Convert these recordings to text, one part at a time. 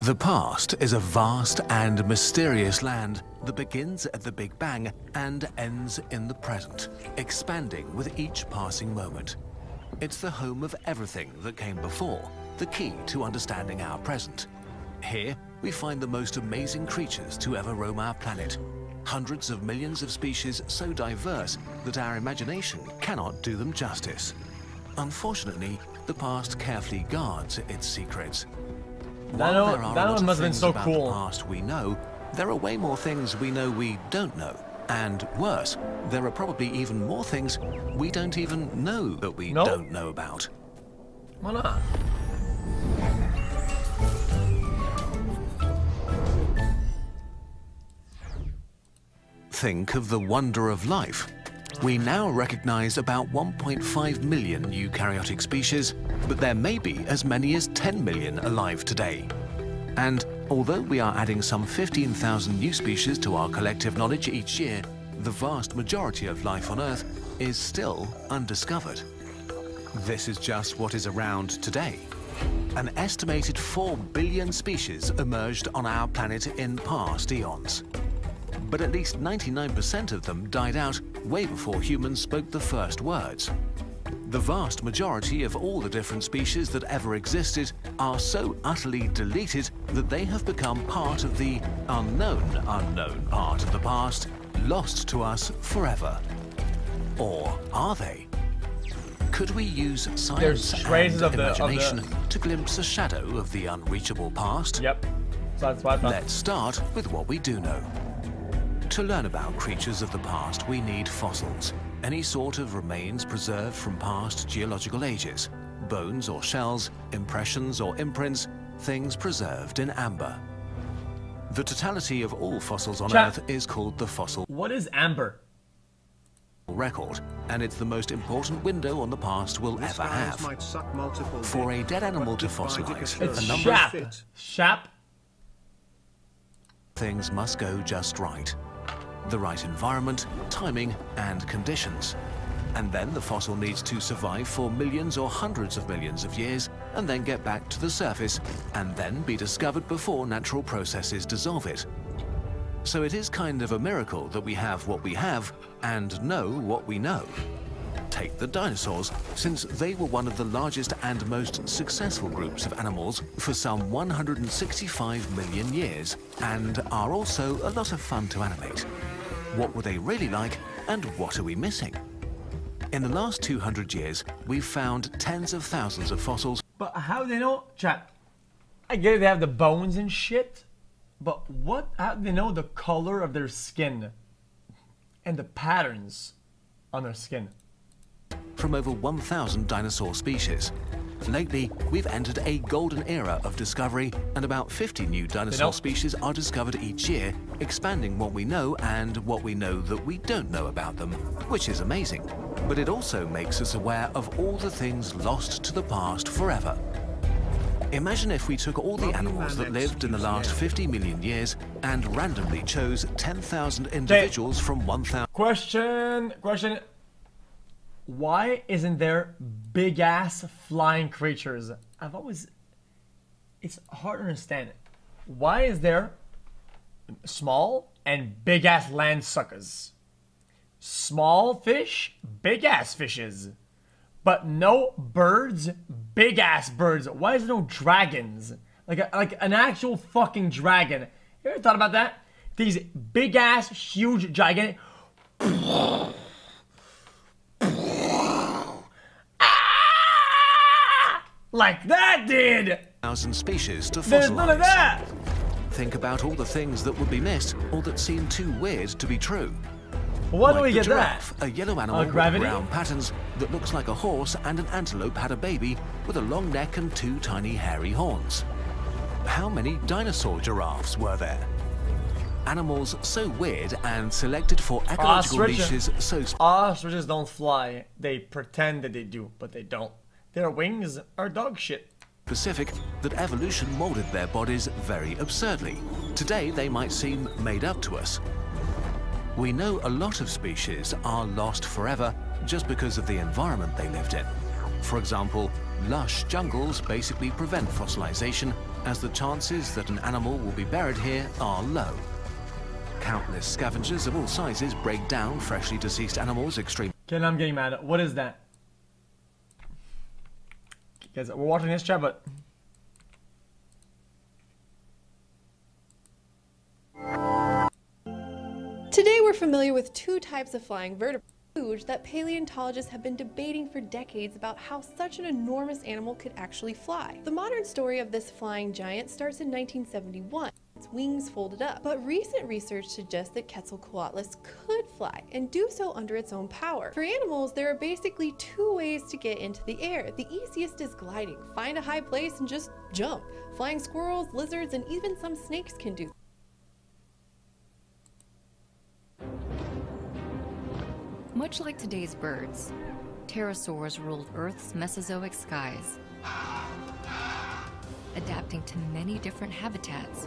The past is a vast and mysterious land that begins at the Big Bang and ends in the present, expanding with each passing moment. It's the home of everything that came before, the key to understanding our present. Here, we find the most amazing creatures to ever roam our planet. Hundreds of millions of species so diverse that our imagination cannot do them justice. Unfortunately, the past carefully guards its secrets. While there are a lot of things about the past we know, there are way more things we know we don't know. And worse, there are probably even more things we don't even know that we don't know about. Why not? Think of the wonder of life. We now recognize about 1.5 million eukaryotic species, but there may be as many as 10 million alive today. And although we are adding some 15,000 new species to our collective knowledge each year, the vast majority of life on Earth is still undiscovered. This is just what is around today. An estimated 4 billion species emerged on our planet in past eons. But at least 99% of them died out way before humans spoke the first words. The vast majority of all the different species that ever existed are so utterly deleted that they have become part of the unknown part of the past, lost to us forever. Or are they? Could we use science and imagination to glimpse a shadow of the unreachable past? Yep. So that's what I thought. Let's start with what we do know. To learn about creatures of the past, we need fossils, any sort of remains preserved from past geological ages, bones or shells, impressions or imprints, things preserved in amber. The totality of all fossils on Earth is called the fossil What is amber? record, and it's the most important window on the past we'll ever have. For a dead animal to fossilize, a number of things must go just right. The right environment, timing, and conditions. And then the fossil needs to survive for millions or hundreds of millions of years, and then get back to the surface, and then be discovered before natural processes dissolve it. So it is kind of a miracle that we have what we have, and know what we know. Take the dinosaurs, since they were one of the largest and most successful groups of animals for some 165 million years, and are also a lot of fun to animate. What were they really like, and what are we missing? In the last 200 years, we've found tens of thousands of fossils. But how do they know, chat? I get it, they have the bones and shit, but how do they know the color of their skin and the patterns on their skin? From over 1,000 dinosaur species. Lately, we've entered a golden era of discovery, and about 50 new dinosaur species are discovered each year, expanding what we know and what we know that we don't know about them, which is amazing. But it also makes us aware of all the things lost to the past forever. Imagine if we took all the animals that lived in the last 50 million years and randomly chose 10,000 individuals from 1,000. Question. Why isn't there big-ass flying creatures? It's hard to understand. Why is there small and big-ass land suckers? Small fish, big-ass fishes. But no birds, big-ass birds. Why is there no dragons? Like an actual fucking dragon. You ever thought about that? These big-ass, huge, gigantic... Like that, dude! 1,000 species to fossilize. There's none of that! Think about all the things that would be missed or that seem too weird to be true. Why do like we get giraffe, that? A yellow animal with brown patterns that looks like a horse, and an antelope had a baby with a long neck and 2 tiny hairy horns. How many dinosaur giraffes were there? Animals so weird and selected for ecological niches so... Ostriches don't fly. They pretend that they do, but they don't. Their wings are dog shit. Specific that evolution molded their bodies very absurdly. Today they might seem made up to us. We know a lot of species are lost forever just because of the environment they lived in. For example, lush jungles basically prevent fossilization, as the chances that an animal will be buried here are low. Countless scavengers of all sizes break down freshly deceased animals extremely. Okay, now I'm getting mad. What is that? Guys, we're watching this chat, but today we're familiar with two types of flying vertebrates that paleontologists have been debating for decades about how such an enormous animal could actually fly. The modern story of this flying giant starts in 1971. Its wings folded up, but recent research suggests that xQcOW could fly and do so under its own power. For animals, there are basically two ways to get into the air. The easiest is gliding. Find a high place and just jump. Flying squirrels, lizards, and even some snakes can do. Much like today's birds, pterosaurs ruled Earth's Mesozoic skies, adapting to many different habitats,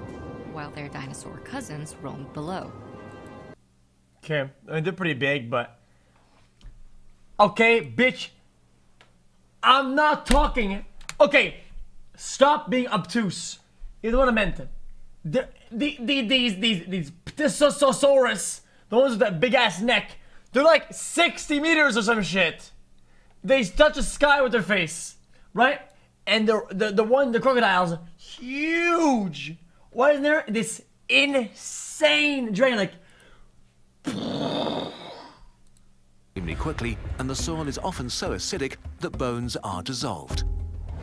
while their dinosaur cousins roamed below. okay, I mean, they're pretty big, but okay, bitch, I'm not talking. Okay, stop being obtuse. Is what I meant. These pterosaurs, the ones with that big ass neck, they're like 60 meters or some shit. They touch the sky with their face, right? And the crocodiles, huge. Why is there this insane drain, like extremely quickly, and the soil is often so acidic that bones are dissolved.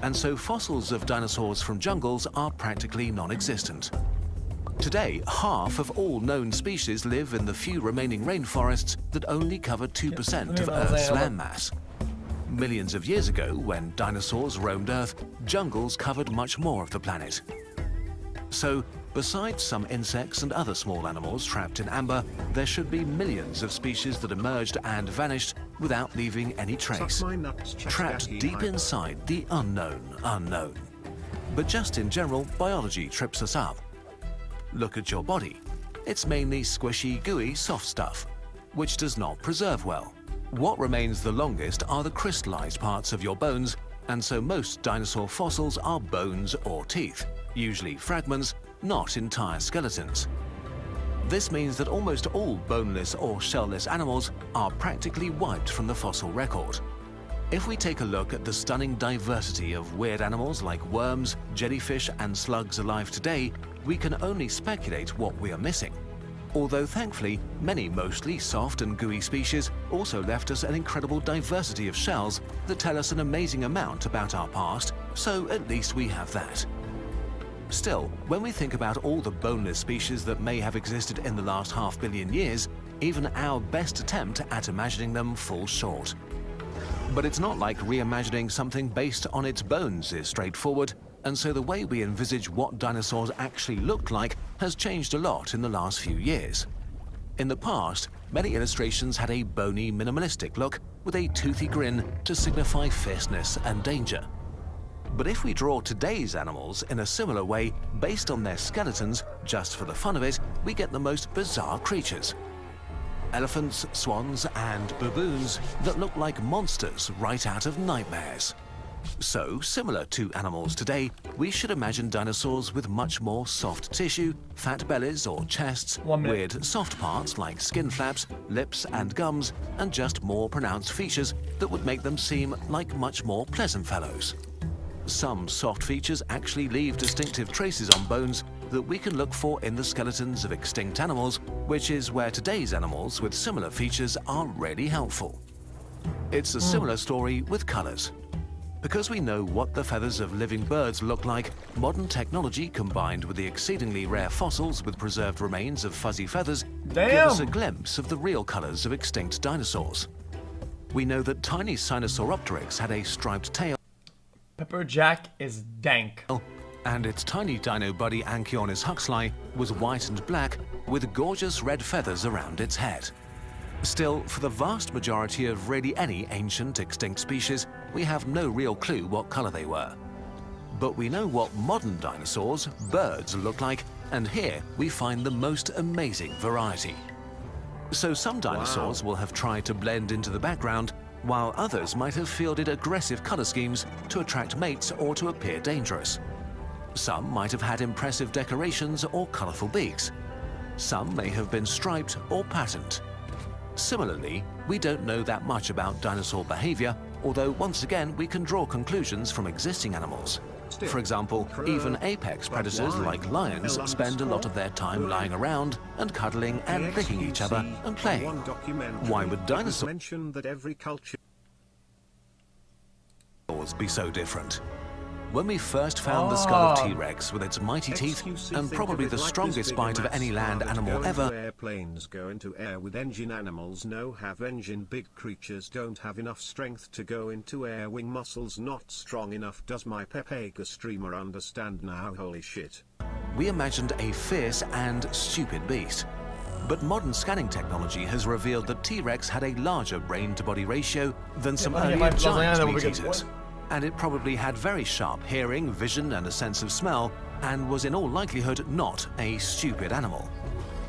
And so fossils of dinosaurs from jungles are practically non-existent. Today, half of all known species live in the few remaining rainforests that only cover 2% of Earth's landmass. Millions of years ago, when dinosaurs roamed Earth, jungles covered much more of the planet. So, besides some insects and other small animals trapped in amber, there should be millions of species that emerged and vanished without leaving any trace, trapped deep inside the unknown. But just in general, biology trips us up. Look at your body. It's mainly squishy, gooey, soft stuff, which does not preserve well. What remains the longest are the crystallized parts of your bones, and so most dinosaur fossils are bones or teeth, usually fragments, not entire skeletons. This means that almost all boneless or shellless animals are practically wiped from the fossil record. If we take a look at the stunning diversity of weird animals like worms, jellyfish, and slugs alive today, we can only speculate what we are missing. Although thankfully, many mostly soft and gooey species also left us an incredible diversity of shells that tell us an amazing amount about our past, so at least we have that. Still, when we think about all the boneless species that may have existed in the last 500 million years, even our best attempt at imagining them falls short. But it's not like reimagining something based on its bones is straightforward, and so the way we envisage what dinosaurs actually looked like has changed a lot in the last few years. In the past, many illustrations had a bony, minimalistic look with a toothy grin to signify fierceness and danger. But if we draw today's animals in a similar way, based on their skeletons, just for the fun of it, we get the most bizarre creatures. Elephants, swans, and baboons that look like monsters right out of nightmares. So, similar to animals today, we should imagine dinosaurs with much more soft tissue, fat bellies or chests, weird soft parts like skin flaps, lips and gums, and just more pronounced features that would make them seem like much more pleasant fellows. Some soft features actually leave distinctive traces on bones that we can look for in the skeletons of extinct animals, which is where today's animals with similar features are really helpful. It's a similar story with colors. Because we know what the feathers of living birds look like, modern technology combined with the exceedingly rare fossils with preserved remains of fuzzy feathers give us a glimpse of the real colors of extinct dinosaurs. We know that tiny Sinosauropteryx had a striped tail, Pepper Jack is dank. and its tiny dino buddy Anchiornis huxley was white and black with gorgeous red feathers around its head. Still, for the vast majority of really any ancient extinct species, we have no real clue what color they were. But we know what modern dinosaurs, birds, look like, and here we find the most amazing variety. So some dinosaurs will have tried to blend into the background, while others might have fielded aggressive color schemes to attract mates or to appear dangerous. Some might have had impressive decorations or colorful beaks. Some may have been striped or patterned. Similarly, we don't know that much about dinosaur behavior, although once again we can draw conclusions from existing animals. For example, even apex predators like lions spend a lot of their time lying around and cuddling and licking each other and playing. Why would dinosaurs be so different? When we first found the skull of T-Rex with its mighty teeth and probably the strongest bite of any land animal ever, airplanes go into air with engine. Animals no have engine. Big creatures don't have enough strength to go into air. Wing muscles not strong enough. Does my Pepega streamer understand now? Holy shit. we imagined a fierce and stupid beast. But modern scanning technology has revealed that T-Rex had a larger brain-to-body ratio than some earlier giant meat-eaters. And it probably had very sharp hearing, vision, and a sense of smell, and was in all likelihood not a stupid animal.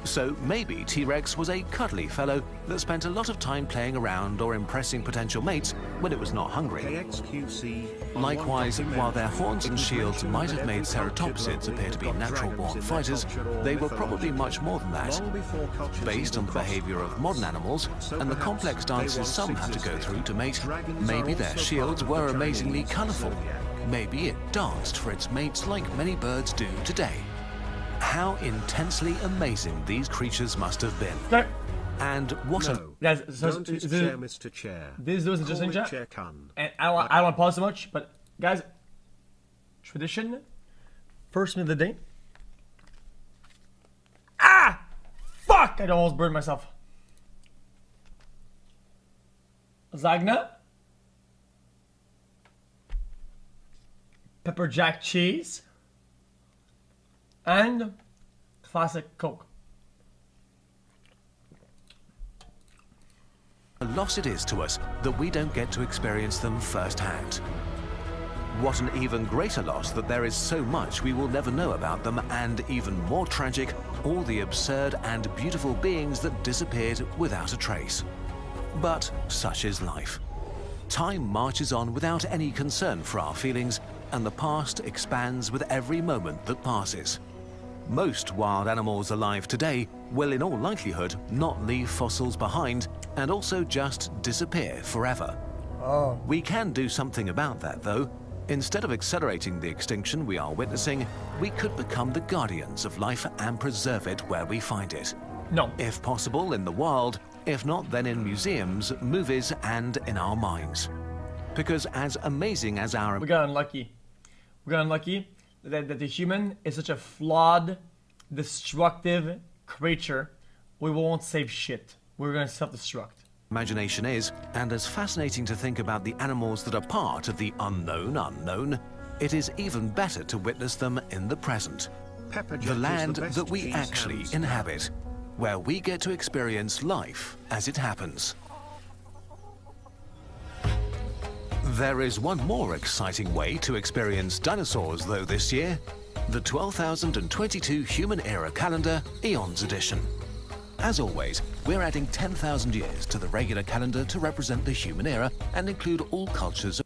So maybe T-Rex was a cuddly fellow that spent a lot of time playing around or impressing potential mates when it was not hungry. Likewise, while their horns and shields might have made ceratopsids appear to be natural-born fighters, they were probably much more than that. Based on the behavior of modern animals and the complex dances some have to go through to mate, maybe their shields were amazingly colorful. Maybe it danced for its mates like many birds do today. How intensely amazing these creatures must have been. Okay. And what Guys, so don't chair, Mr. Chair. This was interesting, chat. Chair can. And I don't want to pause so much, but guys, tradition, first meal of the day. Ah! Fuck! I almost burned myself. Lasagna. Pepper jack cheese. And classic Coke. a loss it is to us that we don't get to experience them firsthand. What an even greater loss that there is so much we will never know about them, and even more tragic, all the absurd and beautiful beings that disappeared without a trace. But such is life. Time marches on without any concern for our feelings, and the past expands with every moment that passes. Most wild animals alive today will in all likelihood not leave fossils behind and also just disappear forever. We can do something about that though. Instead of accelerating the extinction we are witnessing, we could become the guardians of life and preserve it where we find it. No. If possible, in the wild, if not, then in museums, movies, and in our minds. Because as amazing as our... We got unlucky. We got unlucky that the human is such a flawed, destructive creature. We won't save shit. We're gonna self-destruct. Imagination is, and as fascinating to think about the animals that are part of the unknown, it is even better to witness them in the present. The land that we actually inhabit, where we get to experience life as it happens. There is one more exciting way to experience dinosaurs though this year, the 12,022 Human Era Calendar Eons Edition. As always, we're adding 10,000 years to the regular calendar to represent the human era and include all cultures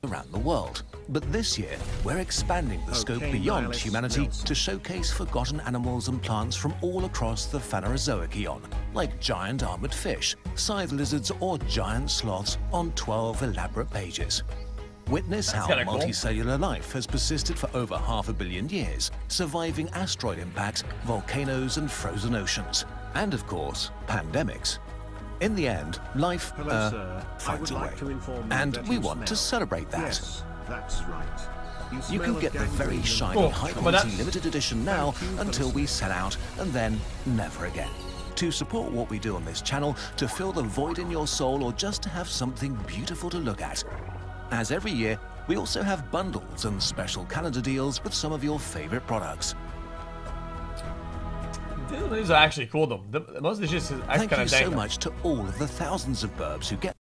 around the world. But this year, we're expanding the scope beyond humanity to showcase forgotten animals and plants from all across the Phanerozoic eon, like giant armored fish, scythe lizards, or giant sloths on 12 elaborate pages. Witness how multicellular life has persisted for over 500 million years, surviving asteroid impacts, volcanoes, and frozen oceans. And of course, pandemics. In the end, life finds a way, and we want to celebrate that. Yes, that's right. You can get the very shiny, high-quality limited edition now until we sell out, and then never again. To support what we do on this channel, to fill the void in your soul, or just to have something beautiful to look at. As every year, we also have bundles and special calendar deals with some of your favorite products. These are actually cool though. Most of the shit is Thank you so much to all of the thousands of burbs who get